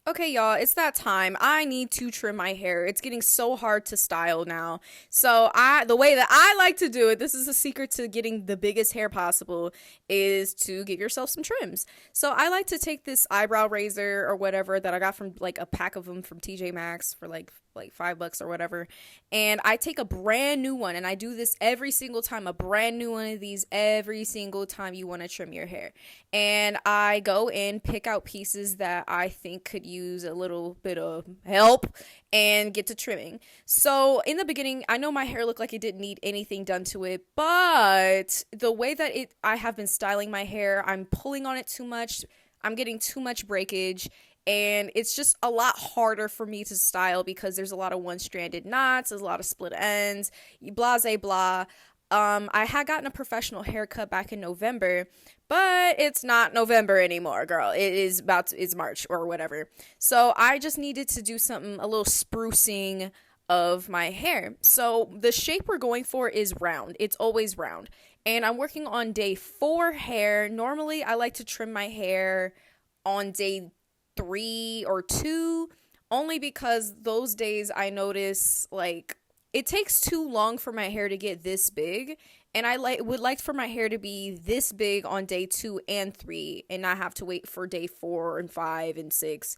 Okay, y'all, it's that time. I need to trim my hair. It's getting so hard to style now. So, the way that I like to do it, this is a secret to getting the biggest hair possible, is to give yourself some trims. So, I like to take this eyebrow razor or whatever that I got from like a pack of them from TJ Maxx for like $5 or whatever. And I take a brand new one, and I do this every single time, a brand new one of these every single time you want to trim your hair. And I go in, pick out pieces that I think could use a little bit of help and get to trimming. So in the beginning, I know my hair looked like it didn't need anything done to it, but the way that I have been styling my hair, I'm pulling on it too much. I'm getting too much breakage, and it's just a lot harder for me to style because there's a lot of one-stranded knots, there's a lot of split ends, blah, blah, blah. I had gotten a professional haircut back in November, but it's not November anymore, girl. It's March or whatever. So I just needed to do something, a little sprucing of my hair. So the shape we're going for is round. It's always round. And I'm working on day 4 hair. Normally I like to trim my hair on day 3 or 2, only because those days I notice like it takes too long for my hair to get this big, and I would like for my hair to be this big on day 2 and 3 and not have to wait for day 4 and 5 and 6,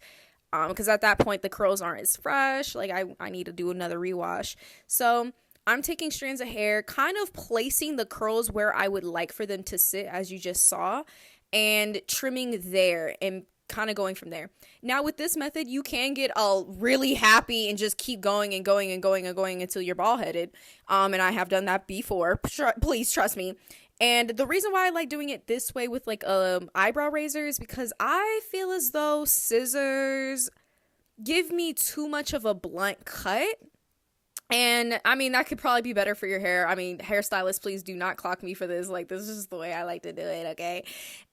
because at that point the curls aren't as fresh. Like I need to do another rewash. So I'm taking strands of hair, kind of placing the curls where I would like for them to sit, as you just saw, and trimming there and kind of going from there. Now with this method, you can get all really happy and just keep going and going and going and going until you're bald headed. And I have done that before. Please trust me. And the reason why I like doing it this way with like eyebrow razor is because I feel as though scissors give me too much of a blunt cut. And I mean, that could probably be better for your hair. I mean, hairstylists, please do not clock me for this. Like, this is just the way I like to do it, okay?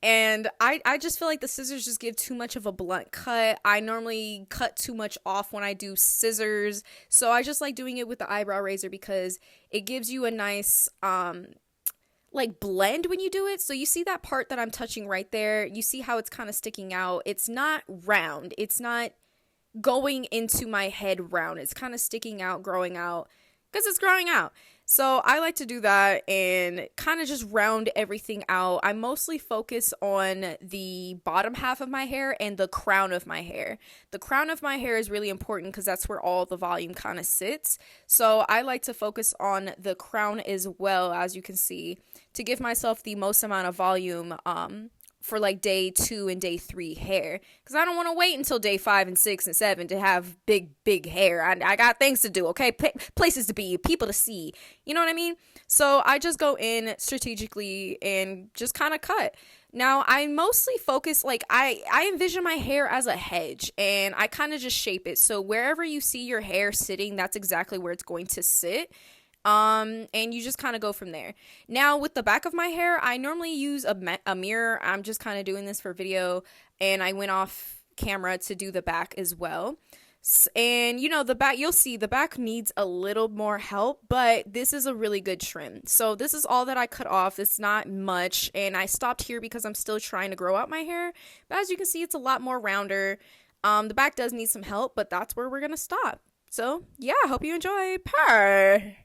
And I just feel like the scissors just give too much of a blunt cut. I normally cut too much off when I do scissors. So I just like doing it with the eyebrow razor because it gives you a nice, like, blend when you do it. So you see that part that I'm touching right there? You see how it's kind of sticking out? It's not round. It's not going into my head round. It's kind of sticking out, growing out, because it's growing out. So I like to do that and kind of just round everything out. I mostly focus on the bottom half of my hair and the crown of my hair. The crown of my hair is really important because that's where all the volume kind of sits. So I like to focus on the crown as well, as you can see, to give myself the most amount of volume for like day 2 and day 3 hair, because I don't want to wait until day 5 and 6 and 7 to have big hair. I got things to do, okay? Places to be, people to see, you know what I mean? So I just go in strategically and just kind of cut. Now I mostly focus, like I envision my hair as a hedge, and I kind of just shape it so wherever you see your hair sitting, that's exactly where it's going to sit. And you just kind of go from there. Now with the back of my hair, I normally use a mirror. I'm just kind of doing this for video, and I went off camera to do the back as well. And you know, the back, you'll see the back needs a little more help, but this is a really good trim. So this is all that I cut off. It's not much, and I stopped here because I'm still trying to grow out my hair, but as you can see, it's a lot more rounder. The back does need some help, but that's where we're gonna stop. So yeah, I hope you enjoy. Purr.